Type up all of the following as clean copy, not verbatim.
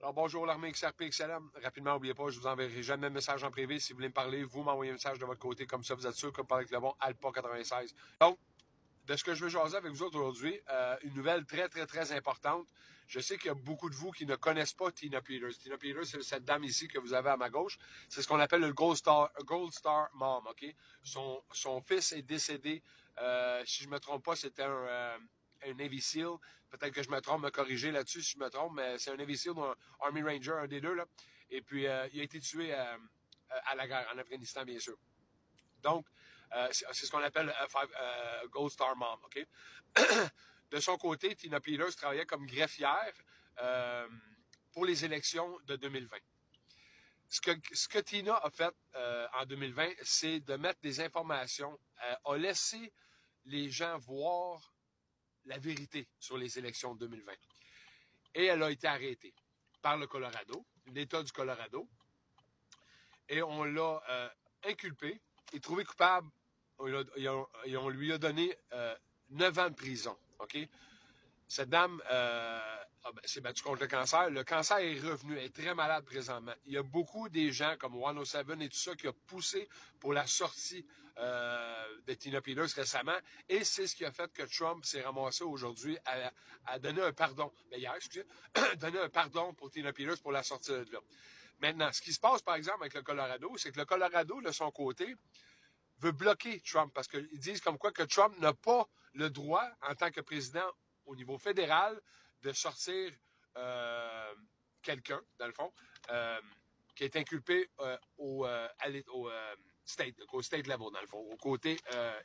Alors bonjour l'armée XRP XLM. Rapidement, n'oubliez pas, je vous enverrai jamais de message en privé. Si vous voulez me parler, vous m'envoyez un message de votre côté, comme ça vous êtes sûr que vous parlez avec le bon Alpha 96. Donc, de ce que je veux jaser avec vous autres aujourd'hui, une nouvelle très, très, très importante. Je sais qu'il y a beaucoup de vous qui ne connaissent pas Tina Peters. Tina Peters, c'est cette dame ici que vous avez à ma gauche. C'est ce qu'on appelle le Gold Star Mom, OK? Son fils est décédé. Si je ne me trompe pas, c'était un Navy SEAL. Peut-être que je me trompe, me corriger là-dessus si je me trompe, mais c'est un Navy SEAL ou un Army Ranger, un des deux, là. Et puis, il a été tué à la guerre en Afghanistan, bien sûr. Donc, c'est ce qu'on appelle Gold Star Mom, OK? De son côté, Tina Peters travaillait comme greffière euh, pour les élections de 2020. Ce que Tina a fait en 2020, c'est de mettre des informations, a laissé les gens voir la vérité sur les élections de 2020. Et elle a été arrêtée par le Colorado, l'État du Colorado, et on l'a inculpée et trouvée coupable. Et on lui a donné 9 ans de prison. OK? Cette dame s'est battue contre le cancer. Le cancer est revenu. Elle est très malade présentement. Il y a beaucoup des gens comme 107 et tout ça qui ont poussé pour la sortie de Tina Peters récemment. Et c'est ce qui a fait que Trump s'est ramassé aujourd'hui à donner un pardon. Mais hier, excusez, donner un pardon pour Tina Peters pour la sortie de là. Maintenant, ce qui se passe, par exemple, avec le Colorado, c'est que le Colorado, de son côté, veut bloquer Trump parce qu'ils disent comme quoi que Trump n'a pas le droit, en tant que président au niveau fédéral, de sortir euh, quelqu'un, dans le fond, qui est inculpé au state level, dans le fond, au côté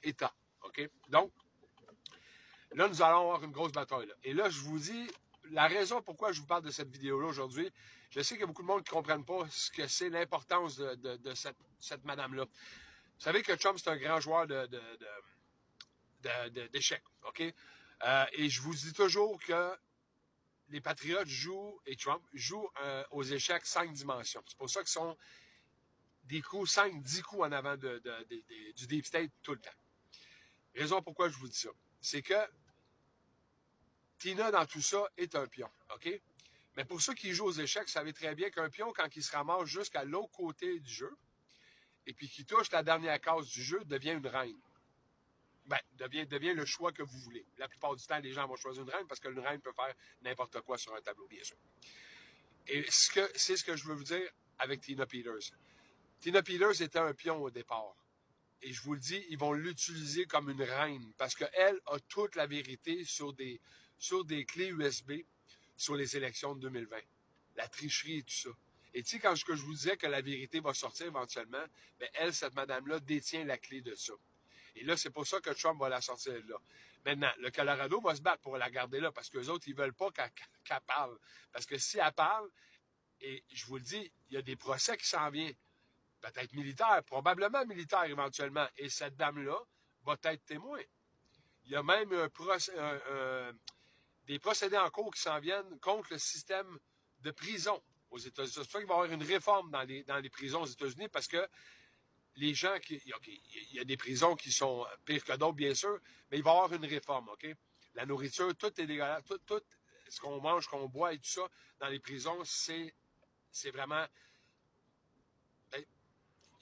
État. OK? Donc, là, nous allons avoir une grosse bataille. Là. Et là, je vous dis, la raison pourquoi je vous parle de cette vidéo-là aujourd'hui, je sais qu'il y a beaucoup de monde qui ne comprennent pas ce que c'est l'importance de cette madame-là. Vous savez que Trump, c'est un grand joueur d'échecs, OK? Et je vous dis toujours que les Patriotes jouent, et Trump joue aux échecs 5 dimensions. C'est pour ça qu'ils sont des coups, 5, 10 coups en avant du Deep State tout le temps. Raison pourquoi je vous dis ça, c'est que Tina, dans tout ça, est un pion, OK? Mais pour ceux qui jouent aux échecs, vous savez très bien qu'un pion, quand il se ramasse jusqu'à l'autre côté du jeu, et puis qui touche la dernière case du jeu, devient une reine. Ben, devient le choix que vous voulez. La plupart du temps, les gens vont choisir une reine parce qu'une reine peut faire n'importe quoi sur un tableau, bien sûr. Et c'est ce que je veux vous dire avec Tina Peters. Tina Peters était un pion au départ. Et je vous le dis, ils vont l'utiliser comme une reine parce qu'elle a toute la vérité sur des clés USB sur les élections de 2020. La tricherie et tout ça. Et tu sais, quand je vous disais que la vérité va sortir éventuellement, ben elle, cette madame-là, détient la clé de ça. Et là, c'est pour ça que Trump va la sortir de là. Maintenant, le Colorado va se battre pour la garder là parce qu'eux autres, ils ne veulent pas qu'elle parle. Parce que si elle parle, et je vous le dis, il y a des procès qui s'en viennent. Peut-être militaire, probablement militaire éventuellement. Et cette dame-là va être témoin. Il y a même des procédés en cours qui s'en viennent contre le système de prison aux États-Unis. C'est pour ça qu'il va y avoir une réforme dans les prisons aux États-Unis parce que les gens qui. OK, il y a des prisons qui sont pires que d'autres, bien sûr, mais il va y avoir une réforme, OK? La nourriture, tout est dégueulasse. Tout ce qu'on mange, ce qu'on boit et tout ça dans les prisons, c'est vraiment. Ben,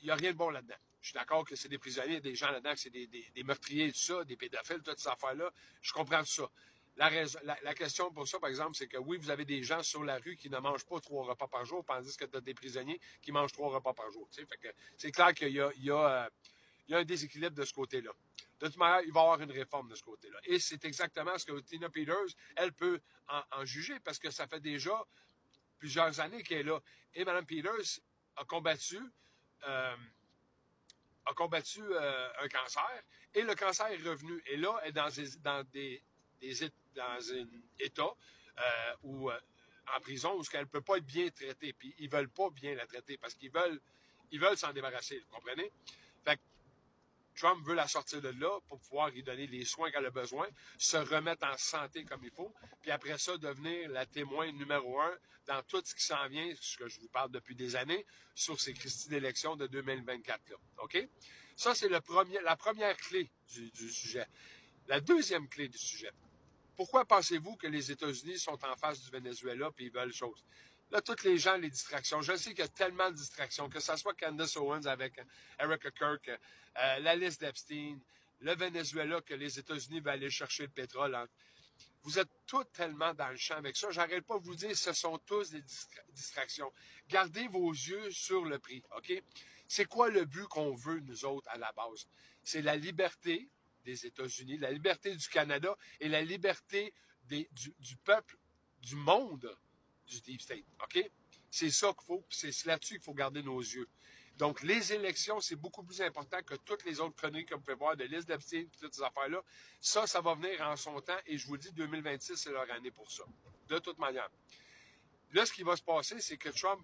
il n'y a rien de bon là-dedans. Je suis d'accord que c'est des prisonniers, des gens là-dedans, que c'est des meurtriers et tout ça, des pédophiles, toutes ces affaires-là. Je comprends tout ça. La question pour ça, par exemple, c'est que oui, vous avez des gens sur la rue qui ne mangent pas 3 repas par jour, tandis que tu as des prisonniers qui mangent 3 repas par jour. Fait que c'est clair qu'il y a un déséquilibre de ce côté-là. De toute manière, il va y avoir une réforme de ce côté-là. Et c'est exactement ce que Tina Peters, elle peut en juger, parce que ça fait déjà plusieurs années qu'elle est là. Et Mme Peters a combattu euh, un cancer et le cancer est revenu. Et là, elle est dans un état en prison où elle ne peut pas être bien traitée. Puis ils ne veulent pas bien la traiter parce qu'ils veulent s'en débarrasser. Vous comprenez? Fait que Trump veut la sortir de là pour pouvoir lui donner les soins qu'elle a besoin, se remettre en santé comme il faut, puis après ça, devenir la témoin numéro 1 dans tout ce qui s'en vient, ce que je vous parle depuis des années, sur ces Christie d'élection de 2024-là. OK? Ça, c'est la première clé du sujet. La deuxième clé du sujet. Pourquoi pensez-vous que les États-Unis sont en face du Venezuela et ils veulent chose? Là, tous les gens, les distractions. Je sais qu'il y a tellement de distractions, que ce soit Candace Owens avec Erica Kirk, la liste d'Epstein, le Venezuela, que les États-Unis veulent aller chercher le pétrole. Vous êtes tous tellement dans le champ avec ça. J'arrête pas de vous dire, ce sont tous des distractions. Gardez vos yeux sur le prix, OK? C'est quoi le but qu'on veut, nous autres, à la base? C'est la liberté des États-Unis, la liberté du Canada et la liberté du peuple, du monde du Deep State, OK? C'est ça qu'il faut, c'est là-dessus qu'il faut garder nos yeux. Donc, les élections, c'est beaucoup plus important que toutes les autres conneries que vous pouvez voir, de liste d'Epstein et toutes ces affaires-là. Ça va venir en son temps et je vous dis, 2026, c'est leur année pour ça. De toute manière. Là, ce qui va se passer, c'est que Trump,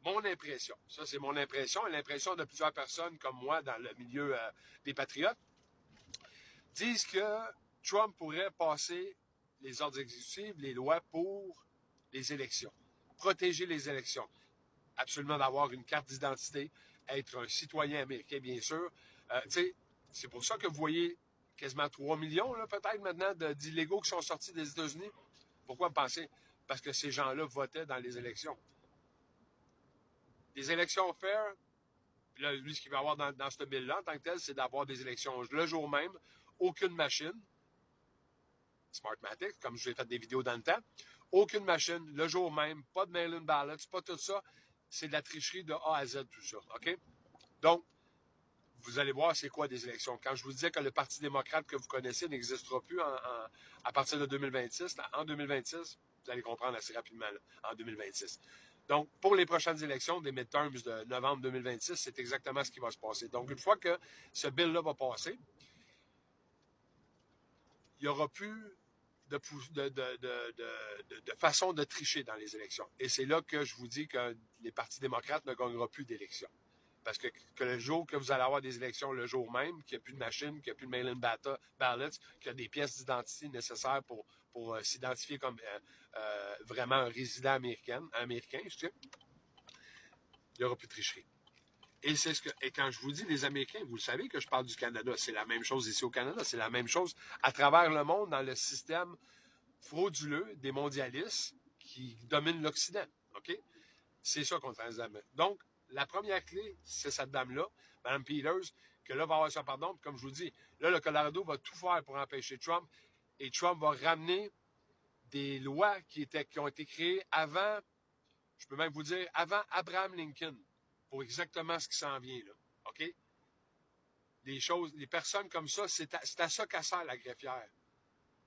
mon impression, ça c'est mon impression et l'impression de plusieurs personnes comme moi dans le milieu des patriotes, disent que Trump pourrait passer les ordres exécutifs, les lois pour les élections, protéger les élections. Absolument d'avoir une carte d'identité, être un citoyen américain, bien sûr. C'est pour ça que vous voyez quasiment 3 millions, peut-être maintenant, d'illégaux qui sont sortis des États-Unis. Pourquoi me penser? Parce que ces gens-là votaient dans les élections. Les élections fair, là, lui, ce qu'il va avoir dans ce bill-là, en tant que tel, c'est d'avoir des élections le jour même, aucune machine, Smartmatic, comme je vous ai fait des vidéos dans le temps, aucune machine, le jour même, pas de mail-in ballots, pas tout ça. C'est de la tricherie de A à Z, tout ça. OK? Donc, vous allez voir c'est quoi des élections. Quand je vous disais que le Parti démocrate que vous connaissez n'existera plus à partir de 2026, en 2026, vous allez comprendre assez rapidement, là, en 2026. Donc, pour les prochaines élections des midterms de novembre 2026, c'est exactement ce qui va se passer. Donc, une fois que ce bill-là va passer, il n'y aura plus de façon de tricher dans les élections. Et c'est là que je vous dis que les partis démocrates ne gagneront plus d'élections. Parce que le jour que vous allez avoir des élections le jour même, qu'il n'y a plus de machine, qu'il n'y a plus de mail-in ballots, qu'il y a des pièces d'identité nécessaires pour s'identifier comme vraiment un résident américain, je sais, il n'y aura plus de tricherie. Et quand je vous dis les Américains, vous le savez que je parle du Canada. C'est la même chose ici au Canada. C'est la même chose à travers le monde dans le système frauduleux des mondialistes qui dominent l'Occident. OK? C'est ça qu'on transmet. Donc, la première clé, c'est cette dame-là, Mme Peters, que là va avoir son pardon. Puis comme je vous dis, là, le Colorado va tout faire pour empêcher Trump. Et Trump va ramener des lois qui ont été créées avant, je peux même vous dire, avant Abraham Lincoln, pour exactement ce qui s'en vient, là. OK? Les personnes comme ça, c'est à ça qu'elle sert la greffière.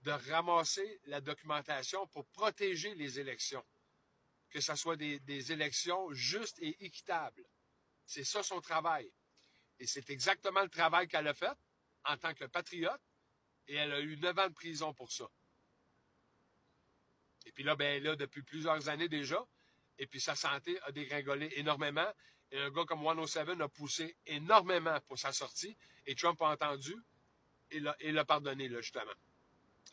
De ramasser la documentation pour protéger les élections. Que ce soit des élections justes et équitables. C'est ça son travail. Et c'est exactement le travail qu'elle a fait en tant que patriote. Et elle a eu 9 ans de prison pour ça. Et puis là, ben, elle est là depuis plusieurs années déjà. Et puis sa santé a dégringolé énormément. Et un gars comme 107 a poussé énormément pour sa sortie. Et Trump a entendu et l'a pardonné, là, justement,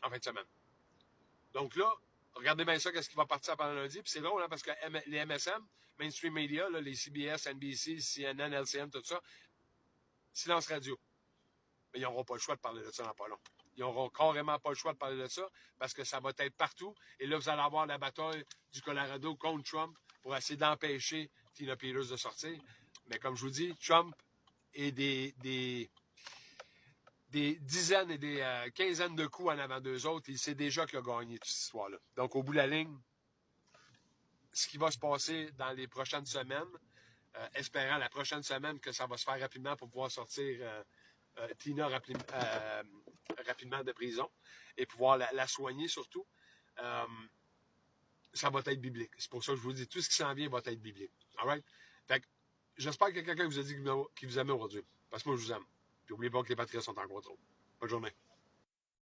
en fin de semaine. Donc là, regardez bien ça, qu'est-ce qui va partir pendant lundi. Puis c'est drôle, hein, parce que les MSM, Mainstream Media, là, les CBS, NBC, CNN, LCN, tout ça, silence radio. Mais ils n'auront pas le choix de parler de ça dans pas long. Ils n'auront carrément pas le choix de parler de ça parce que ça va être partout. Et là, vous allez avoir la bataille du Colorado contre Trump pour essayer d'empêcher Tina Peters de sortir. Mais comme je vous dis, Trump et des dizaines et des quinzaines de coups en avant d'eux autres, il sait déjà qu'il a gagné toute cette histoire-là. Donc, au bout de la ligne, ce qui va se passer dans les prochaines semaines, espérant la prochaine semaine que ça va se faire rapidement pour pouvoir sortir Tina rapidement de prison et pouvoir la soigner surtout, ça va être biblique. C'est pour ça que je vous dis, tout ce qui s'en vient va être biblique. All right? Fait que, j'espère que quelqu'un vous a dit qu'il vous aime aujourd'hui. Parce que moi, je vous aime. Puis n'oubliez pas que les patriotes sont en contrôle. Bonne journée.